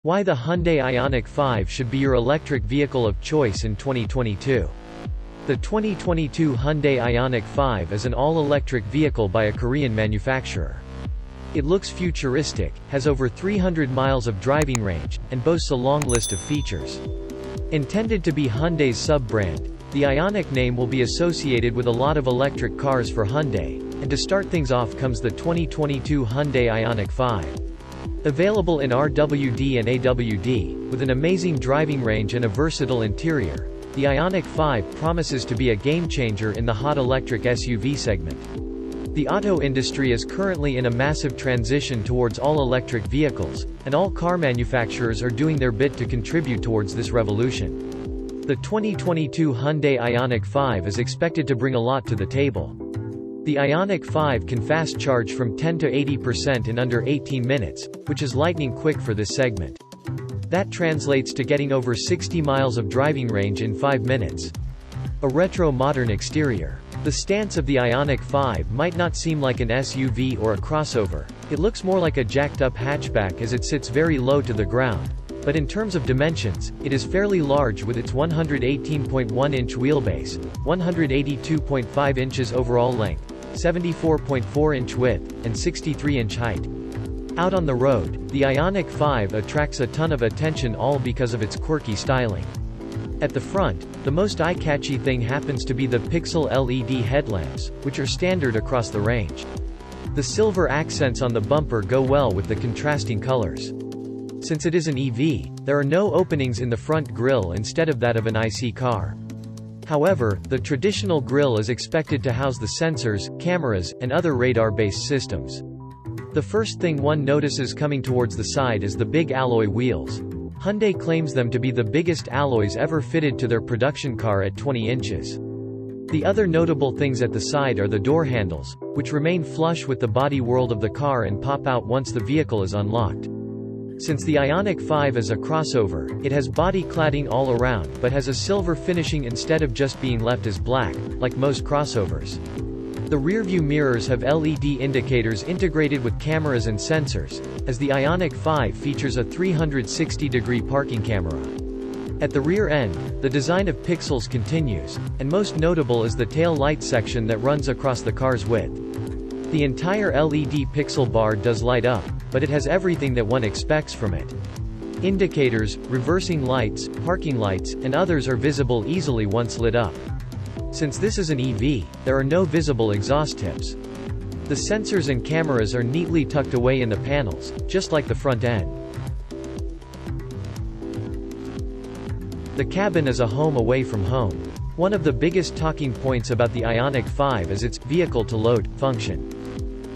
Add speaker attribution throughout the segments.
Speaker 1: Why the Hyundai Ioniq 5 should be your electric vehicle of choice in 2022. The 2022 Hyundai Ioniq 5 is an all-electric vehicle by a Korean manufacturer. It looks futuristic, has over 300 miles of driving range, and boasts a long list of features. Intended to be Hyundai's sub-brand, the Ioniq name will be associated with a lot of electric cars for Hyundai, and to start things off comes the 2022 Hyundai Ioniq 5. Available in RWD and AWD, with an amazing driving range and a versatile interior, the Ioniq 5 promises to be a game-changer in the hot electric SUV segment. The auto industry is currently in a massive transition towards all-electric vehicles, and all car manufacturers are doing their bit to contribute towards this revolution. The 2022 Hyundai Ioniq 5 is expected to bring a lot to the table. The Ioniq 5 can fast charge from 10 to 80% in under 18 minutes, which is lightning quick for this segment. That translates to getting over 60 miles of driving range in 5 minutes. A retro-modern exterior. The stance of the Ioniq 5 might not seem like an SUV or a crossover. It looks more like a jacked-up hatchback as it sits very low to the ground. But in terms of dimensions, it is fairly large with its 118.1-inch wheelbase, 182.5 inches overall length, 74.4-inch width, and 63-inch height. Out on the road, the Ioniq 5 attracts a ton of attention, all because of its quirky styling. At the front, the most eye-catchy thing happens to be the pixel LED headlamps, which are standard across the range. The silver accents on the bumper go well with the contrasting colors. Since it is an EV, there are no openings in the front grille instead of that of an IC car. However, the traditional grille is expected to house the sensors, cameras, and other radar-based systems. The first thing one notices coming towards the side is the big alloy wheels. Hyundai claims them to be the biggest alloys ever fitted to their production car at 20 inches. The other notable things at the side are the door handles, which remain flush with the body world of the car and pop out once the vehicle is unlocked. Since the Ioniq 5 is a crossover, it has body cladding all around but has a silver finishing instead of just being left as black, like most crossovers. The rearview mirrors have LED indicators integrated with cameras and sensors, as the Ioniq 5 features a 360-degree parking camera. At the rear end, the design of pixels continues, and most notable is the tail light section that runs across the car's width. The entire LED pixel bar does light up, but it has everything that one expects from it. Indicators, reversing lights, parking lights, and others are visible easily once lit up. Since this is an EV, there are no visible exhaust tips. The sensors and cameras are neatly tucked away in the panels, just like the front end. The cabin is a home away from home. One of the biggest talking points about the Ioniq 5 is its vehicle-to-load function.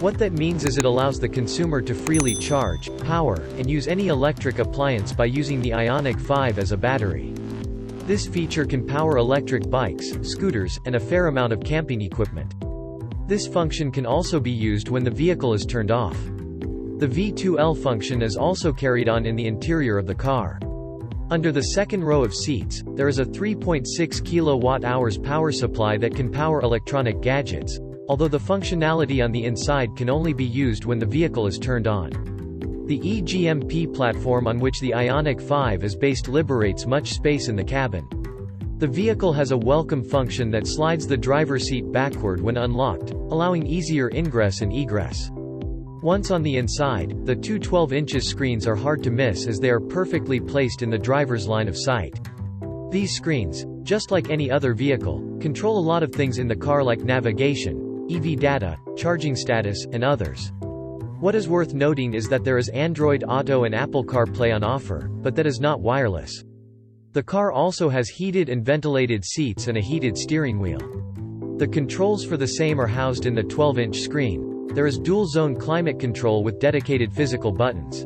Speaker 1: What that means is it allows the consumer to freely charge, power, and use any electric appliance by using the Ioniq 5 as a battery. This feature can power electric bikes, scooters, and a fair amount of camping equipment. This function can also be used when the vehicle is turned off. The V2L function is also carried on in the interior of the car. Under the second row of seats, there is a 3.6 kWh power supply that can power electronic gadgets, although the functionality on the inside can only be used when the vehicle is turned on. The eGMP platform on which the Ioniq 5 is based liberates much space in the cabin. The vehicle has a welcome function that slides the driver's seat backward when unlocked, allowing easier ingress and egress. Once on the inside, the two 12-inch screens are hard to miss as they are perfectly placed in the driver's line of sight. These screens, just like any other vehicle, control a lot of things in the car like navigation, EV data, charging status, and others. What is worth noting is that there is Android Auto and Apple CarPlay on offer, but that is not wireless. The car also has heated and ventilated seats and a heated steering wheel. The controls for the same are housed in the 12-inch screen. There is dual-zone climate control with dedicated physical buttons.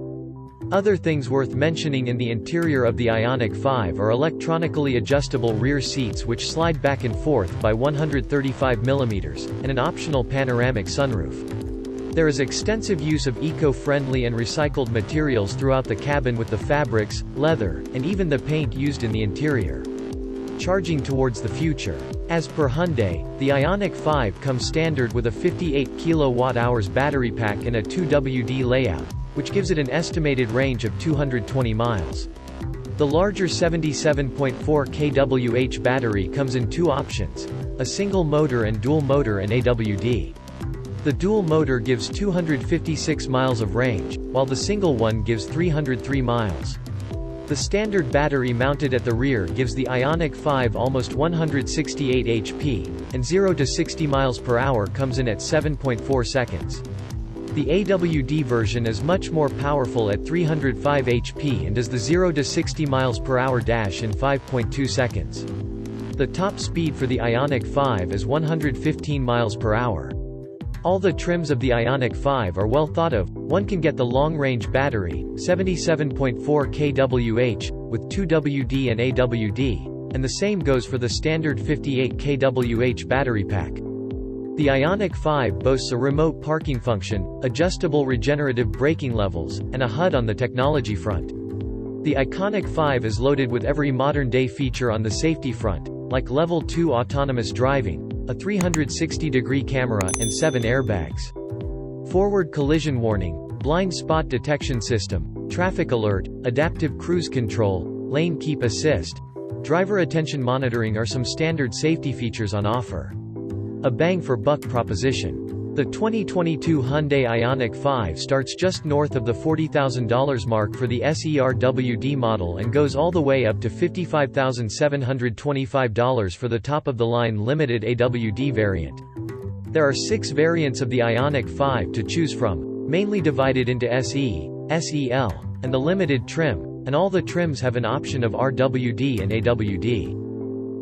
Speaker 1: Other things worth mentioning in the interior of the Ioniq 5 are electronically adjustable rear seats which slide back and forth by 135 mm, and an optional panoramic sunroof. There is extensive use of eco-friendly and recycled materials throughout the cabin with the fabrics, leather, and even the paint used in the interior. Charging towards the future. As per Hyundai, the Ioniq 5 comes standard with a 58 kWh battery pack and a 2WD layout, which gives it an estimated range of 220 miles. The larger 77.4 kWh battery comes in two options: a single motor and dual motor and AWD. The dual motor gives 256 miles of range, while the single one gives 303 miles. The standard battery mounted at the rear gives the Ioniq 5 almost 168 HP, and 0 to 60 miles per hour comes in at 7.4 seconds. The AWD version is much more powerful at 305 HP and does the 0 to 60 miles per hour dash in 5.2 seconds. The top speed for the Ioniq 5 is 115 miles per hour. All the trims of the Ioniq 5 are well thought of. One can get the long-range battery, 77.4 kWh, with 2 WD and AWD, and the same goes for the standard 58 kWh battery pack. The Ioniq 5 boasts a remote parking function, adjustable regenerative braking levels, and a HUD on the technology front. The Ioniq 5 is loaded with every modern-day feature on the safety front, like Level 2 autonomous driving, a 360-degree camera and 7 airbags. Forward collision warning, blind spot detection system, traffic alert, adaptive cruise control, lane keep assist, driver attention monitoring are some standard safety features on offer. A bang-for-buck proposition. The 2022 Hyundai Ioniq 5 starts just north of the $40,000 mark for the RWD model and goes all the way up to $55,725 for the top-of-the-line limited AWD variant. There are 6 variants of the Ioniq 5 to choose from, mainly divided into SE, SEL, and the limited trim, and all the trims have an option of RWD and AWD.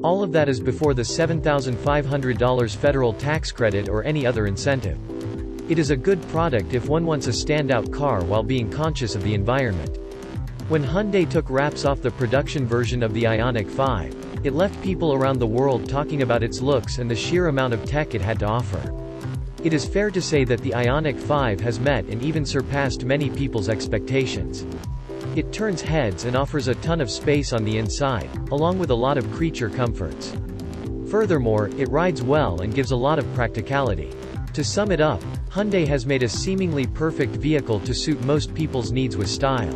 Speaker 1: All of that is before the $7,500 federal tax credit or any other incentive. It is a good product if one wants a standout car while being conscious of the environment. When Hyundai took wraps off the production version of the Ioniq 5, it left people around the world talking about its looks and the sheer amount of tech it had to offer. It is fair to say that the Ioniq 5 has met and even surpassed many people's expectations. It turns heads and offers a ton of space on the inside, along with a lot of creature comforts. Furthermore, it rides well and gives a lot of practicality. To sum it up, Hyundai has made a seemingly perfect vehicle to suit most people's needs with style.